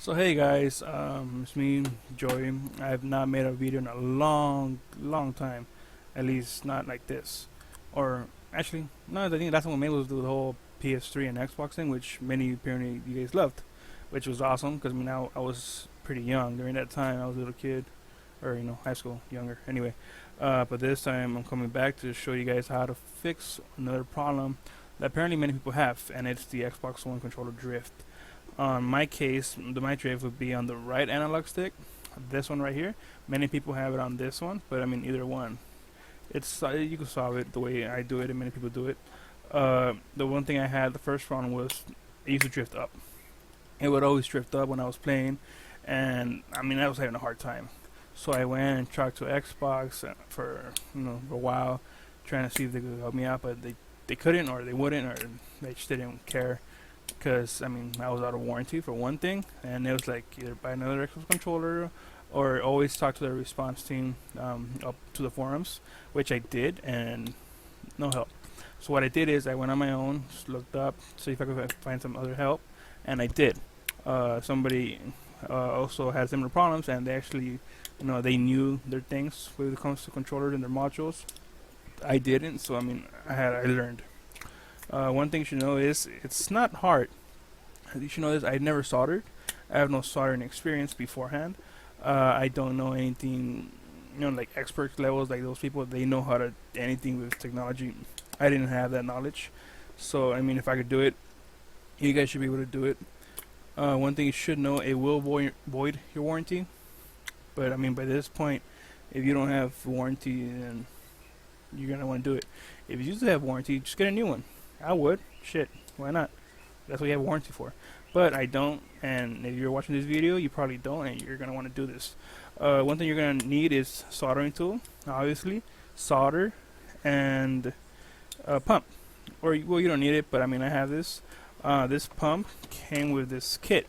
So hey guys, it's me, Joy. I have not made a video in a long time. At least not like this. Or actually, no, I think the last one we made was the whole PS3 and Xbox thing, which many apparently you guys loved, which was awesome because I was pretty young during that time. I was a little kid, or high school, younger. Anyway, but this time I'm coming back to show you guys how to fix another problem that apparently many people have, and it's the Xbox One controller drift. On my case, my drift would be on the right analog stick, this one right here. Many people have it on this one, but I mean either one. It's you can solve it the way I do it, and many people do it. The one thing I had, the first one was it used to drift up. It would always drift up when I was playing, and I mean I was having a hard time. So I went and talked to Xbox for for a while, trying to see if they could help me out, but they couldn't, or they wouldn't, or they just didn't care. Because I mean I was out of warranty for one thing, and it was like either buy another Xbox controller or always talk to the response team up to the forums, which I did, and no help. So what I did is I went on my own, just looked up, see if I could find some other help, and I did. Somebody also had similar problems, and they actually they knew their things when it comes to controllers and their modules. I didn't, so I mean I learned. One thing you should know is it's not hard. You should know this. I never soldered. I have no soldering experience beforehand. I don't know anything, like expert levels like those people. They know how to anything with technology. I didn't have that knowledge. So I mean, if I could do it, you guys should be able to do it. One thing you should know: it will void your warranty. But I mean, by this point, if you don't have warranty, then you're gonna want to do it. If you used to have warranty, just get a new one. I would. Shit. Why not? That's what you have warranty for. But I don't, and if you're watching this video, you probably don't, and you're going to want to do this. One thing you're going to need is soldering tool, obviously, solder, and a pump. Or, well, you don't need it, but I mean, I have this. This pump came with this kit.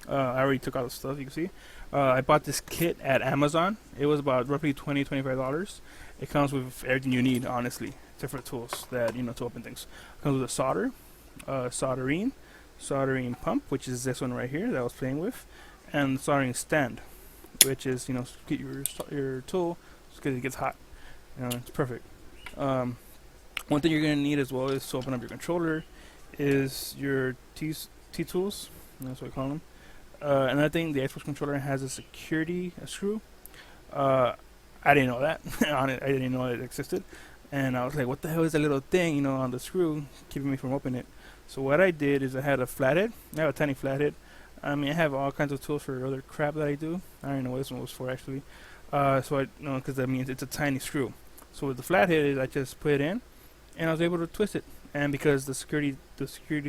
I already took all the stuff, you can see. I bought this kit at Amazon. It was about roughly $20–25. It comes with everything you need, honestly. Different tools that to open things. Comes with a solder, soldering pump, which is this one right here that I was playing with, and soldering stand, which is get your tool because it gets hot. It's perfect. One thing you're gonna need as well is to open up your controller is your T tools. That's what I call them. Another thing, the Xbox controller has a security screw. I didn't know that. I didn't know it existed. And I was like, what the hell is that little thing, on the screw keeping me from opening it? So what I did is I had a flathead. I have a tiny flathead. I mean, I have all kinds of tools for other crap that I do. I don't know what this one was for, actually. So because that means it's a tiny screw. So with the flathead, is I just put it in, and I was able to twist it. And because the security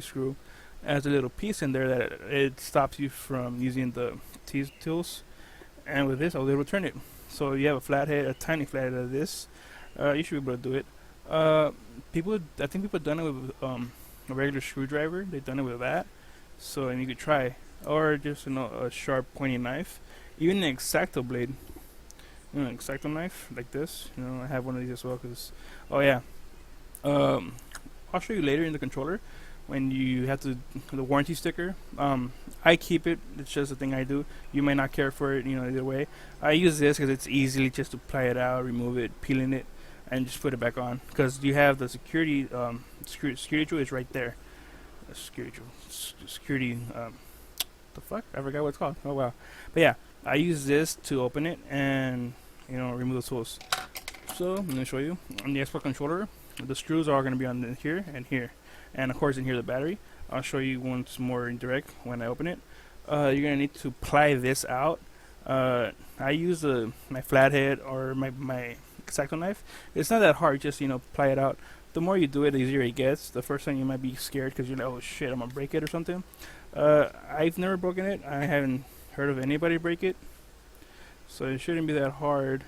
screw has a little piece in there that it stops you from using the T tools. And with this, I was able to turn it. So you have a flathead, a tiny flathead of this. You should be able to do it. I think people have done it with a regular screwdriver. They've done it with that. So, and you could try, or just a sharp, pointy knife. Even an X-Acto blade, an X-Acto knife like this. I have one of these as well. I'll show you later in the controller when you have the warranty sticker. I keep it. It's just a thing I do. You may not care for it, either way. I use this because it's easily just to pry it out, remove it, peeling it, and just put it back on. Because you have the security tool is right there. Security the fuck? I forgot what it's called. Oh wow. But yeah, I use this to open it and remove the tools. So I'm gonna show you on the Xbox controller. The screws are going to be on here and here, and of course in here the battery. I'll show you once more in direct when I open it. You're gonna need to pry this out. I use my flathead or my X-Acto knife. It's not that hard, just pry it out. The more you do it, the easier it gets. The first time you might be scared because you're like, oh shit, I'm gonna break it or something. I've never broken it. I haven't heard of anybody break it, so it shouldn't be that hard.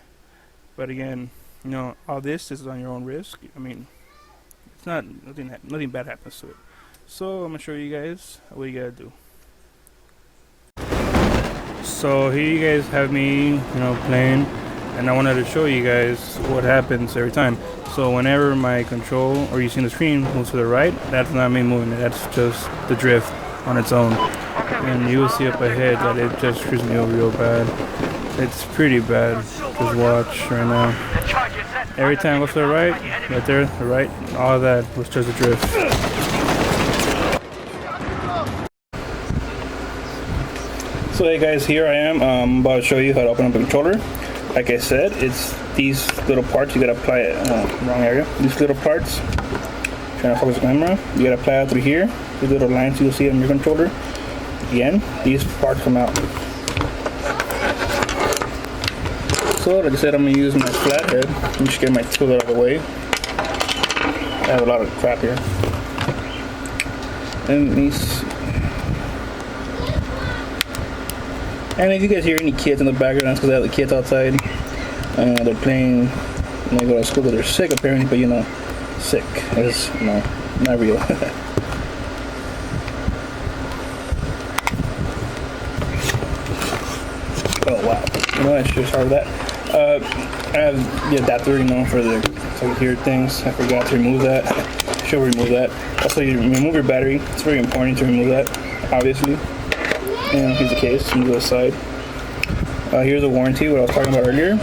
But again, all this is on your own risk. I mean, it's not nothing bad happens to it. So I'm gonna show you guys what you gotta do. So here you guys have me, playing, and I wanted to show you guys what happens every time. So whenever my control, or you see the screen, moves to the right, that's not me moving it. That's just the drift on its own. and you will see up ahead that it just screws me over real bad. It's pretty bad. Just watch right now. Every time I go to the right there, the right, all that was just a drift. So hey guys, here I am. I'm about to show you how to open up a controller. Like I said, it's these little parts. You gotta apply it. Wrong area. These little parts. Trying to focus the camera. You gotta apply it through here. These little lines you'll see on your controller. Again, these parts come out. So, like I said, I'm gonna use my flathead. I'm just getting my tool out of the way. I have a lot of crap here. And these. And if you guys hear any kids in the background, that's because I have the kids outside. They're playing. When they go to school, they're sick apparently, but you know, sick is not real. Oh wow! You know, I should start with that. I have the adapter, for the here things. I forgot to remove that. Should remove that. Also, you remove your battery. It's very important to remove that, obviously. And here's the case. Move it aside. Here's the warranty. What I was talking about earlier.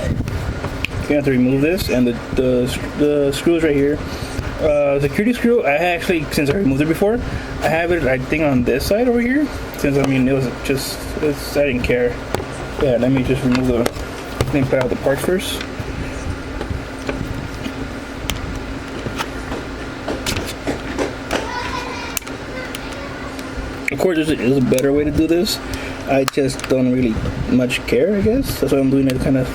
You have to remove this and the screws right here. Security screw. I actually, since I removed it before, I have it. I think on this side over here. Since it was just. I didn't care. Yeah. Let me just remove the. Let me put out the parts first. Of course, there's a better way to do this. I just don't really much care, I guess. That's why I'm doing it kind of,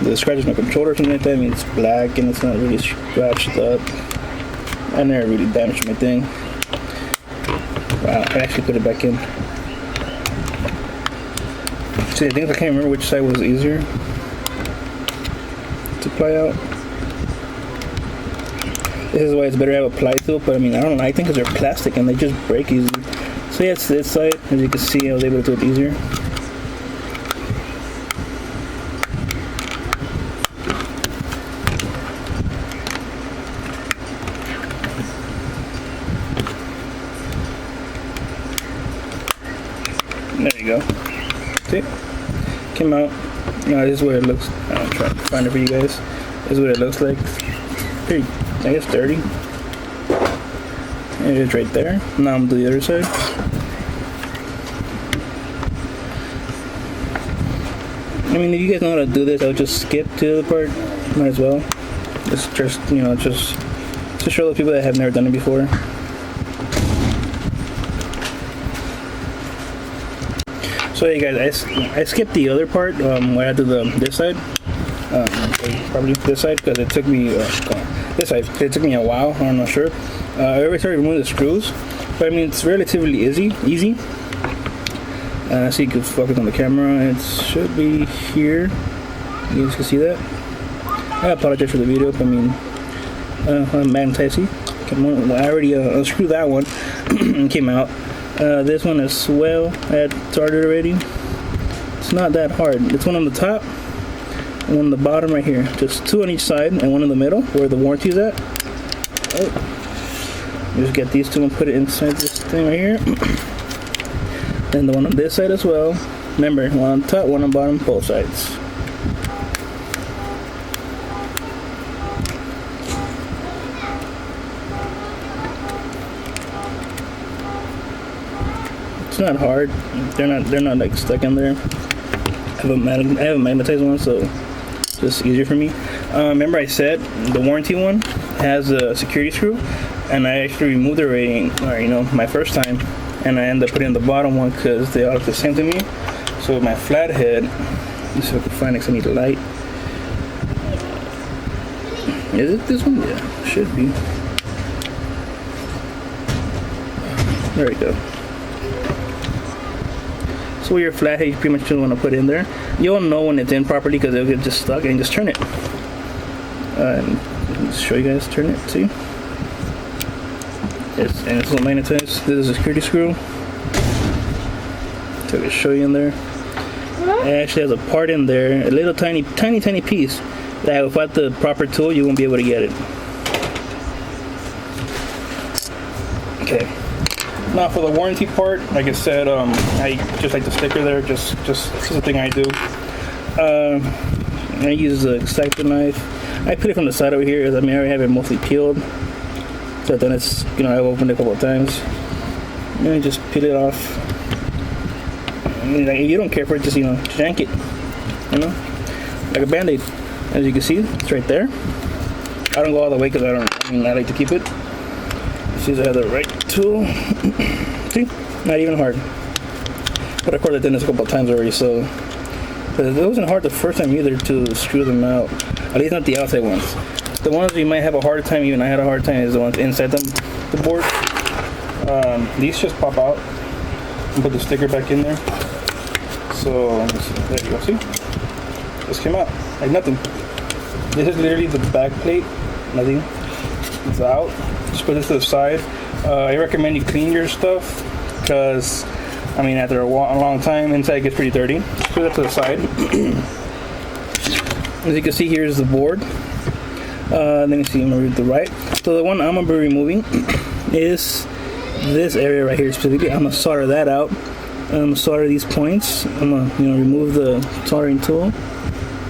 the scratches my controller or something like that. I mean, it's black and it's not really scratched up. I never really damaged my thing. Wow, I actually put it back in. See, I think I can't remember which side was easier to apply out. This is why it's better to have a ply tool, but I mean, I don't know, I think because they're plastic and they just break easy. So yeah, it's this side. As you can see, I was able to do it easier. There you go. See? Came out. Now this is what it looks. I'll try to find it for you guys. This is what it looks like. Pretty, I guess, dirty. It is right there. Now I'm to the other side. I mean, if you guys know how to do this, I'll just skip to the part. Might as well. It's just to show the people that have never done it before. So hey guys, I skipped the other part where I did this side, probably this side, because it took me this side. It took me a while. I'm not sure. I already started removing the screws, but I mean it's relatively easy. So you can focus on the camera. It should be here. You guys can see that. I apologize for the video. I mean, I'm magnetizing. I already unscrewed that one and came out. This one as well, I had started already. It's not that hard. It's one on the top and one on the bottom right here. Just two on each side and one in the middle where the warranty is at. Oh. Just get these two and put it inside this thing right here. And the one on this side as well. Remember, one on top, one on bottom, both sides. It's not hard. They're not like stuck in there. I have a magnetized one, so it's just easier for me. Remember I said the warranty one has a security screw, and I actually removed it already, my first time, and I ended up putting the bottom one because they all look the same to me. So with my flathead, let's see if I can find it. I need a light. Is it this one? Yeah, should be. There we go. So with your flathead, you pretty much just want to put it in there. You'll know when it's in properly because it'll get just stuck, and just turn it. And let's show you guys. Turn it. See? It's magnetized. This is a security screw. So I can show you in there. It actually has a part in there, a little tiny piece that without the proper tool you won't be able to get it. Okay. Now for the warranty part, like I said, I just like the sticker there. Just this is the thing I do. I use the X-Acto knife. I put it from the side over here, because I already have it mostly peeled. So then it's, I've opened it a couple of times. And I just peel it off. Like, if you don't care for it, just jank it, like a band-aid. As you can see, it's right there. I don't go all the way because I like to keep it. See, I have the right tool. See, not even hard. But of course, I've done this a couple of times already, so it wasn't hard the first time either to screw them out. At least not the outside ones. The ones you might have a hard time, even I had a hard time, is the ones inside the board. These just pop out and put the sticker back in there. So there you go. See, just came out like nothing. This is literally the back plate. Nothing. It's out. Just put this to the side. I recommend you clean your stuff because, after a long time, inside gets pretty dirty. Put that to the side. As you can see, here's the board. Let me see. I'm gonna read the right. So the one I'm gonna be removing is this area right here specifically. I'm gonna solder that out. I'm gonna solder these points. I'm gonna remove the soldering tool.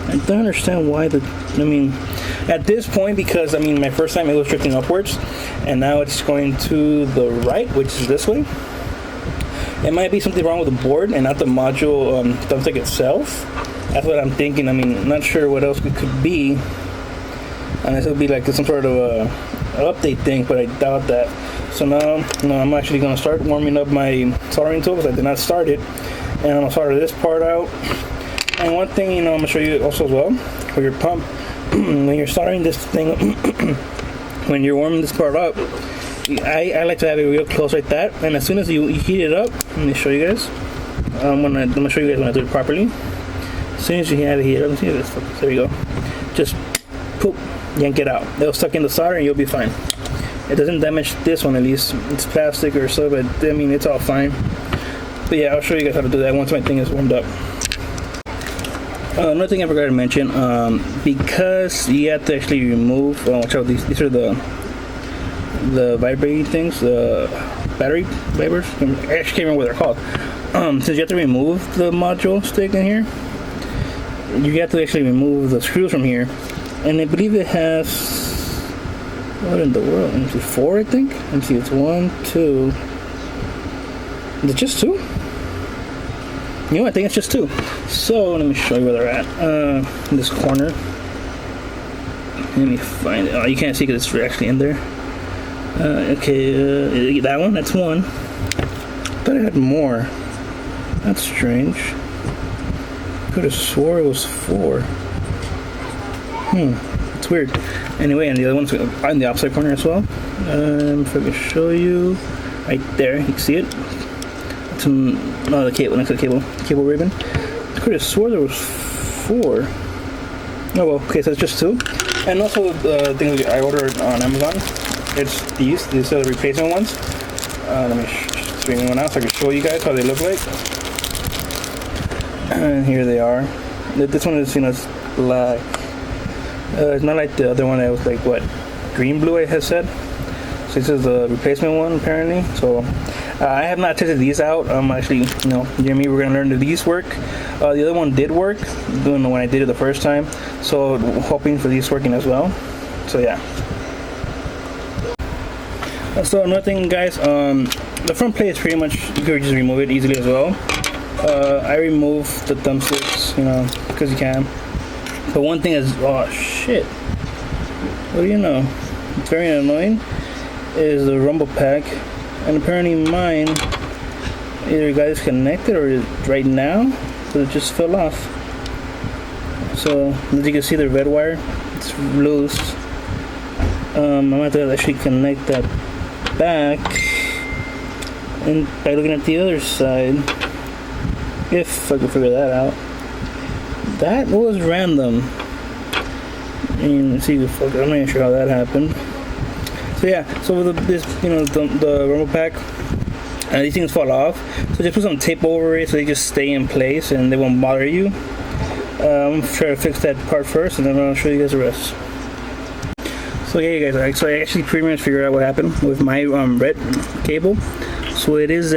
I don't understand why at this point, because my first time it was drifting upwards, and now it's going to the right, which is this way. It might be something wrong with the board and not the module thumbstick itself. That's what I'm thinking. I'm not sure what else it could be. Unless it would be like some sort of a update thing, but I doubt that. So now, I'm actually going to start warming up my soldering tool because I did not start it. And I'm going to solder this part out. And one thing, I'm going to show you also as well, for your pump, when you're soldering this thing, when you're warming this part up, I like to have it real close like that. And as soon as you heat it up, let me show you guys. I'm going to show you guys when I do it properly. As soon as you have it heated up, let's see this. There you go. Just poop, yank it out. It'll suck in the solder and you'll be fine. It doesn't damage this one, at least. It's plastic or so, but it's all fine. But yeah, I'll show you guys how to do that once my thing is warmed up. Another thing I forgot to mention, because you have to actually remove, watch out, these are the vibrating things, the battery vibers. I actually can't remember what they're called. Since you have to remove the module stick in here, you have to actually remove the screws from here. And I believe it has, what in the world? Let me see, 4, I think. Let me see, it's 1, 2. Is it just 2? I think it's just 2. So let me show you where they're at. In this corner. Let me find it. Oh, you can't see because it's actually in there. Okay, that one, that's 1. I thought I had more. That's strange. Could have swore it was 4. It's weird. Anyway, and the other one's on the opposite corner as well. If I can show you, right there, you can see it. The cable, next to the cable ribbon. I could have swore there was 4. Oh well, okay, so it's just 2. And also the things I ordered on Amazon, it's these are the replacement ones. Let me swing one out so I can show you guys how they look like. And here they are. This one is, it's black. It's not like the other one that was like green blue, I have said. So this is the replacement one apparently. So I have not tested these out. Actually, Jeremy, we're gonna learn that these work. The other one did work, doing when I did it the first time. So hoping for these working as well. So yeah. So another thing, guys, the front plate is pretty much, you can just remove it easily as well. I remove the thumbsticks, because you can. But one thing is, oh shit, what do you know? It's very annoying. Is the rumble pack, and apparently mine either got disconnected or right now, so it just fell off. So as you can see, the red wire, it's loose. I'm gonna have to actually connect that back, and by looking at the other side, if I can figure that out. That was random. And let's see, I'm not even sure how that happened. So yeah, so with the rumble pack, these things fall off. So just put some tape over it so they just stay in place and they won't bother you. I'm gonna try to fix that part first, and then I'll show you guys the rest. So yeah, you guys, so I actually pretty much figured out what happened with my red cable. So it is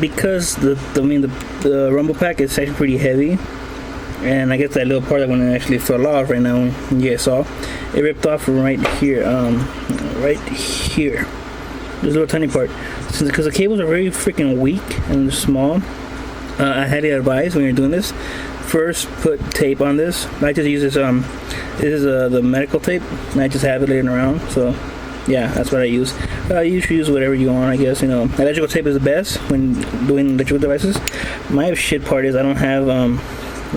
because the rumble pack is actually pretty heavy, and I guess that little part that when it actually fell off right now, you guys saw, it ripped off right here, right here. This little tiny part. Because the cables are very freaking weak and small, I had to advise when you're doing this, first put tape on this. I just use this is the medical tape, and I just have it laying around. So yeah, that's what I use. You should use whatever you want, I guess. You know, electrical tape is the best when doing electrical devices. My shit part is I don't have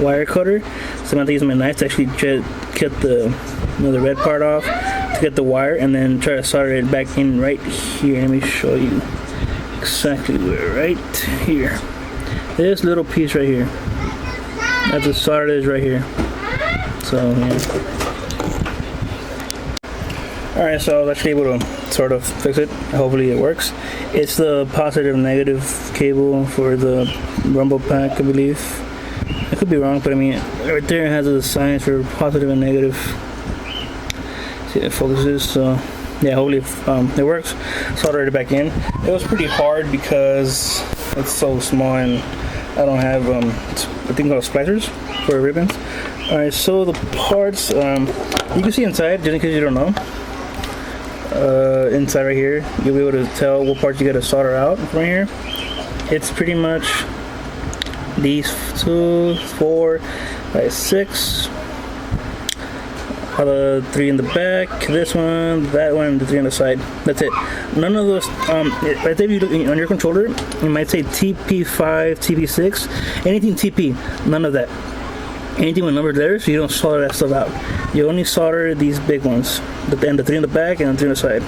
wire cutter, so I'm gonna have to use my knife to actually cut the the red part off to get the wire, and then try to solder it back in right here. Let me show you exactly where. Right here, this little piece right here. That's the solder is right here. So yeah. Alright, so I was actually able to sort of fix it. Hopefully it works. It's the positive negative cable for the rumble pack, I believe. I could be wrong, but I mean, right there it has the signs for positive and negative. See if it focuses. So yeah, hopefully it works. Soldered it back in. It was pretty hard because it's so small and I don't have I think called splicers for ribbons. Alright, so the parts you can see inside, just in case you don't know. Inside right here, you'll be able to tell what parts you gotta solder out from here. It's pretty much these 2, 4, 5, 6. The 3 in the back, this one, that one, the 3 on the side. That's it. None of those. Right there, if you look on your controller, it might say TP5, TP6, anything TP. None of that. Anything with numbered letters, you don't solder that stuff out. You only solder these big ones, and the 3 in the back and the 3 on the side.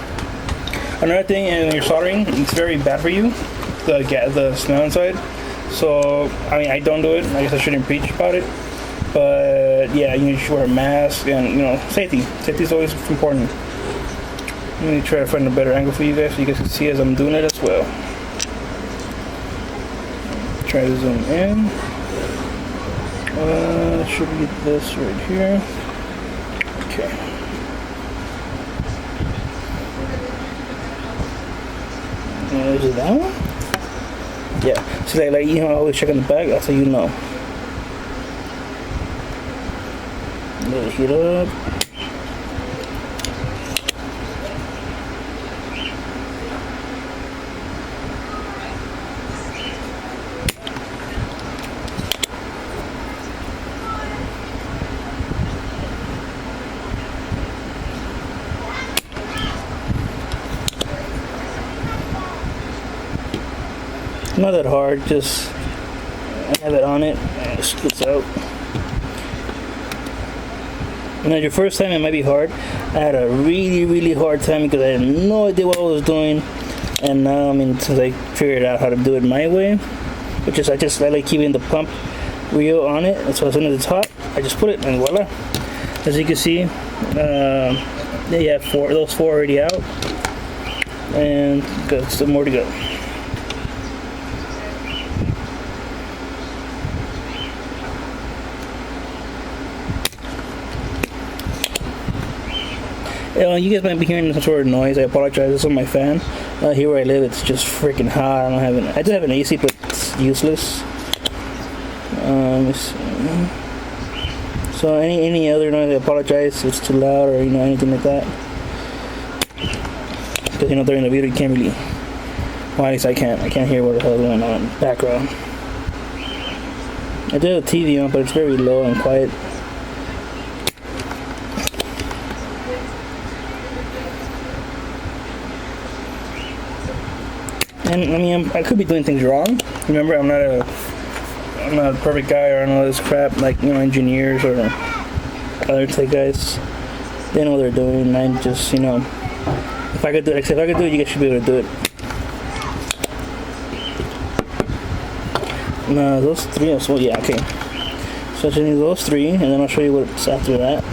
Another thing, when you're soldering, it's very bad for you, the smell inside. So I mean, I don't do it. I guess I shouldn't preach about it. But yeah, you should wear a mask and safety. Safety is always important. Let me try to find a better angle for you guys so you guys can see as I'm doing it as well. Try to zoom in. Should we get this right here? Okay. Is it that one? Yeah. So like I always check on the back. That's how you know. Let it heat up. Not that hard, just have it on it and it scoots out. Now your first time it might be hard. I had a really hard time because I had no idea what I was doing, and now since I figured out how to do it my way, which is I like keeping the pump wheel on it, and so as soon as it's hot I just put it and voila. As you can see, they have those four already out, and got some more to go. You guys might be hearing some sort of noise. I apologize. This is my fan. Here where I live, it's just freaking hot. I do have an AC, but it's useless. So any other noise, I apologize. If it's too loud or anything like that. Because during the video you can't really. Well, at least I can't. I can't hear what the hell is going on in the background. I do have a TV on, but it's very low and quiet. And I could be doing things wrong. Remember, I'm not a perfect guy or all this crap like engineers or other tech guys. They know what they're doing. And I just if I could do it, you guys should be able to do it. No, those three. So yeah, okay. So I just need those three, and then I'll show you what's after that.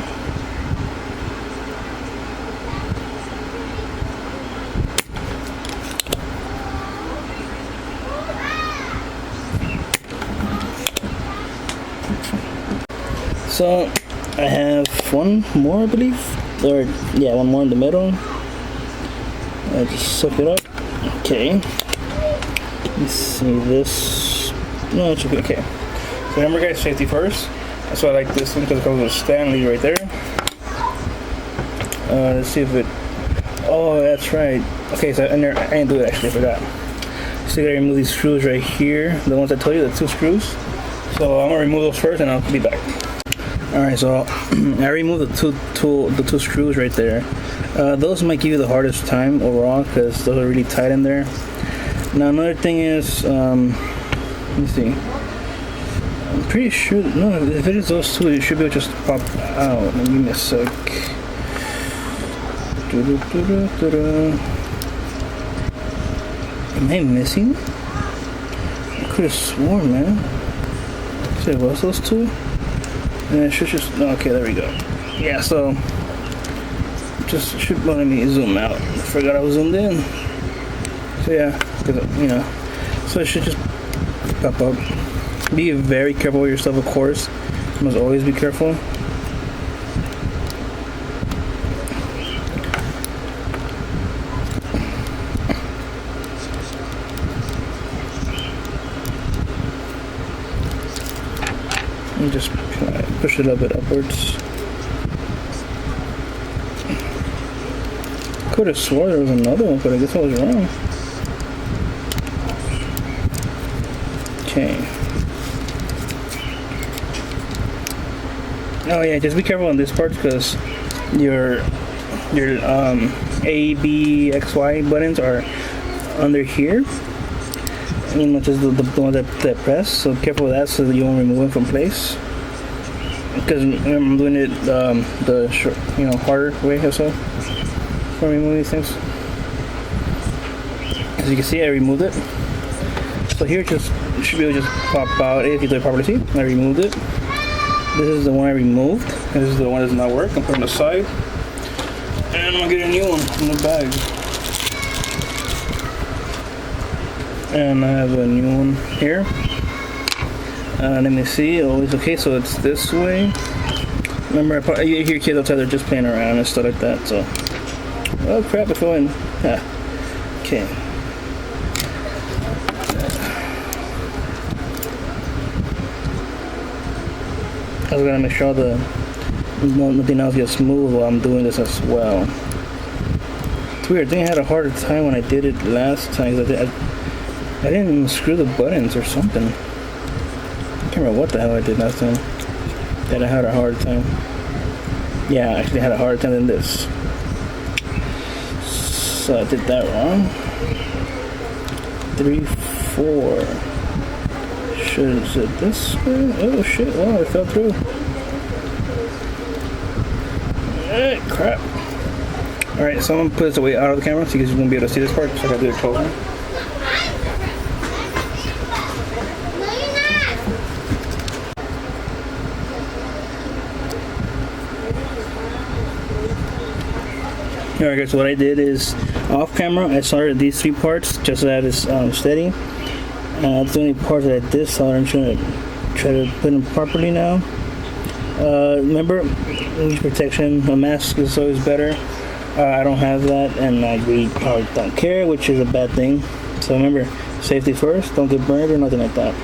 So I have one more, I believe, or yeah, one more in the middle. I just suck it up. Okay. Let's see this. No, it's okay. Okay. So remember, guys, safety first. That's why I like this one because it comes with a Stanley right there. Let's see if it. Oh, that's right. Okay, so I didn't do it actually. I forgot. So you gotta remove these screws right here. The ones I told you, the 2 screws. So I'm gonna remove those first, and I'll be back. All right. So I removed the two screws right there. Those might give you the hardest time overall because those are really tight in there. Now another thing is, let me see. I'm pretty sure. No, if it is those two, it should be able to just pop out. Let me give me a sec. Am I missing? I could have sworn, man. So it was those two? And it should just. Okay, there we go. Yeah, so. Just should let me zoom out. I forgot I was zoomed in. So yeah, you know. So it should just pop up. Be very careful with yourself, of course. You must always be careful. And just push it a bit upwards. Could have swore there was another one, but I guess I was wrong. Okay. Oh yeah, just be careful on this part because your A, B, X, Y buttons are under here. You know, just the one that press. So careful with that so that you won't remove them from place. Because I'm doing it the short, harder way or so for removing these things. As you can see, I removed it. So here, you should be able to just pop out if you do it properly. See, I removed it. This is the one I removed. And this is the one that does not work. I'm putting it aside. And I'm gonna get a new one in the bag. And I have a new one here. Let me see. Always okay. So it's this way. Remember, you hear kids outside, they're just playing around and stuff like that. So, oh crap! I fell in. Yeah. Okay. I was gonna make sure nothing else gets smooth while I'm doing this as well. It's weird. I think I had a harder time when I did it last time. I didn't screw the buttons or something. I can't remember what the hell I did last time. That I had a hard time. Yeah, I actually had a harder time than this. So I did that wrong. 3, 4. Is it this way? Oh shit, wow, I fell through. Crap. Alright, so I'm gonna put this away out of the camera so you guys won't be able to see this part, so I gotta do it closer. Alright guys, so what I did is, off camera, I soldered these 3 parts just so that it's steady. That's the only part that I did solder. I'm trying to put them properly now. Remember, use protection. A mask is always better. I don't have that, and I really probably don't care, which is a bad thing. So remember, safety first. Don't get burned or nothing like that.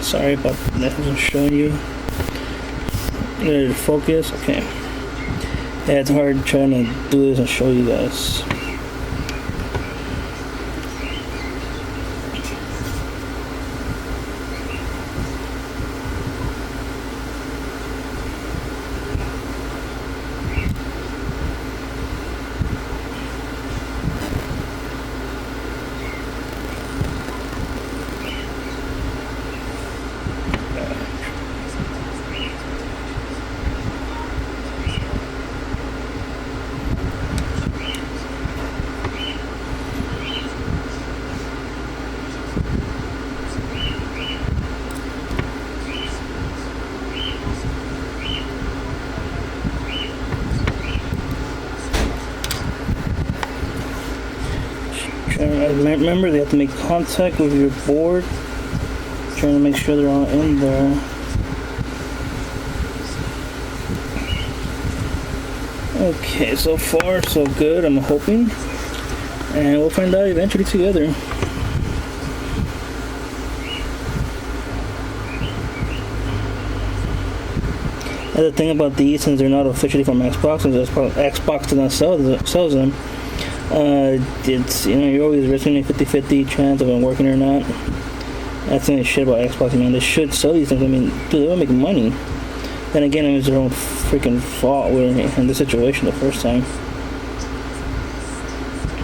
Sorry about that. Wasn't showing you. Focus. Okay. Yeah, it's hard trying to do this and show you guys. Remember, they have to make contact with your board. Trying to make sure they're all in there. Okay, so far so good, I'm hoping. and we'll find out eventually together. And the thing about these, since they're not officially from Xbox, since Xbox does not sells them, it's, you know, you're always risking a 50-50 chance of them working or not. That's the only shit about Xbox, man. They should sell these things. I mean, dude, they don't make money. Then again, it was their own freaking fault. We're in this situation the first time.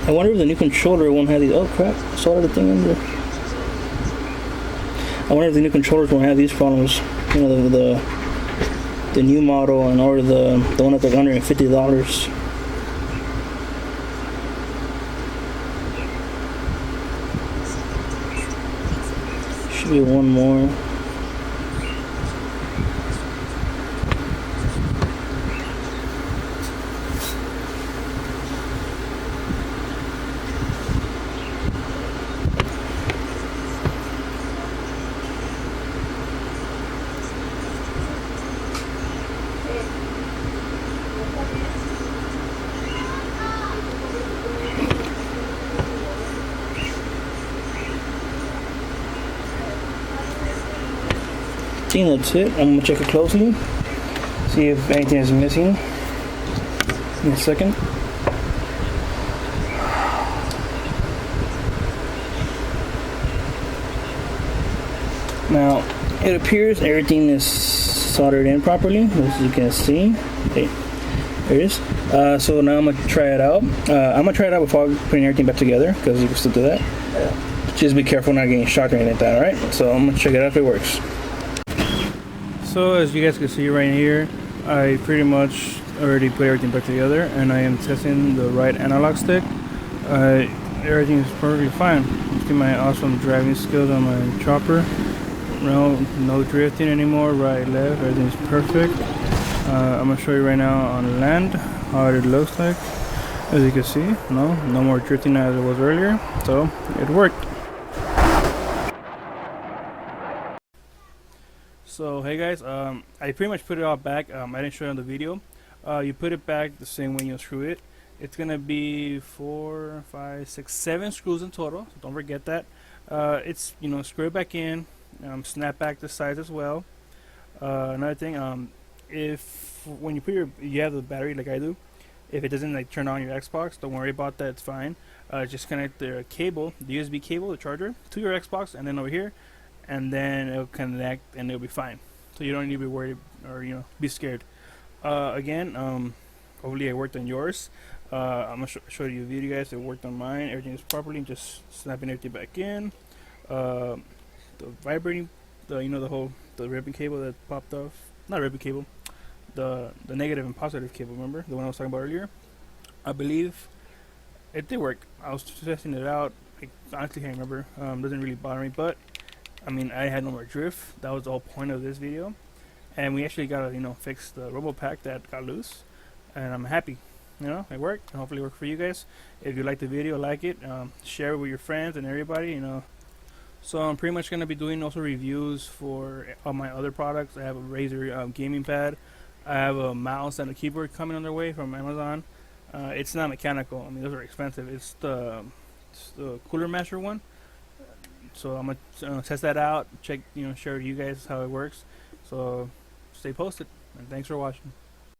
I wonder if the new controller won't have these. Oh crap! I saw the thing under. I wonder if the new controllers won't have these problems. You know, the new model and or the one that's like $150. Should be one more. I think that's it. I'm gonna check it closely, see if anything is missing. In a second. Now, it appears everything is soldered in properly, as you can see. Okay, there it is. So now I'm gonna try it out. I'm gonna try it out before putting everything back together, because you can still do that. Just be careful not getting shocked or anything like that, alright? So I'm gonna check it out if it works. So as you guys can see right here, I pretty much already put everything back together, and I am testing the right analog stick. Everything is perfectly fine. You see my awesome driving skills on my chopper. No drifting anymore, right, left, everything's perfect. I'm gonna show you right now on land how it looks like. As you can see, no more drifting as it was earlier, so it worked. So hey guys, I pretty much put it all back. I didn't show you on the video. You put it back the same way you screw it. It's gonna be 4, 5, 6, 7 screws in total, so don't forget that. It's, you know, screw it back in, snap back the sides as well. Another thing, if when you have the battery like I do, if it doesn't like turn on your Xbox, don't worry about that, it's fine. Just connect the cable, the USB cable, the charger, to your Xbox, and then over here, and then it'll connect and it'll be fine. So you don't need to be worried or, you know, be scared. Again, hopefully it worked on yours. I'm gonna show you a video, guys. It worked on mine. Everything is properly. Just snapping everything back in. The vibrating, the ribbon cable that popped off. Not ribbon cable. The negative and positive cable. Remember the one I was talking about earlier? I believe it did work. I was testing it out. I honestly can't remember. Doesn't really bother me, but I mean, I had no more drift. That was the whole point of this video. And we actually got to, fix the robo pack that got loose. And I'm happy. It worked. And hopefully it worked for you guys. If you like the video, like it. Share it with your friends and everybody, So I'm pretty much going to be doing also reviews for all my other products. I have a Razer gaming pad. I have a mouse and a keyboard coming on their way from Amazon. It's not mechanical. I mean, those are expensive. It's the Cooler Master one. So I'm gonna test that out. Check, share with you guys how it works. So stay posted, and thanks for watching.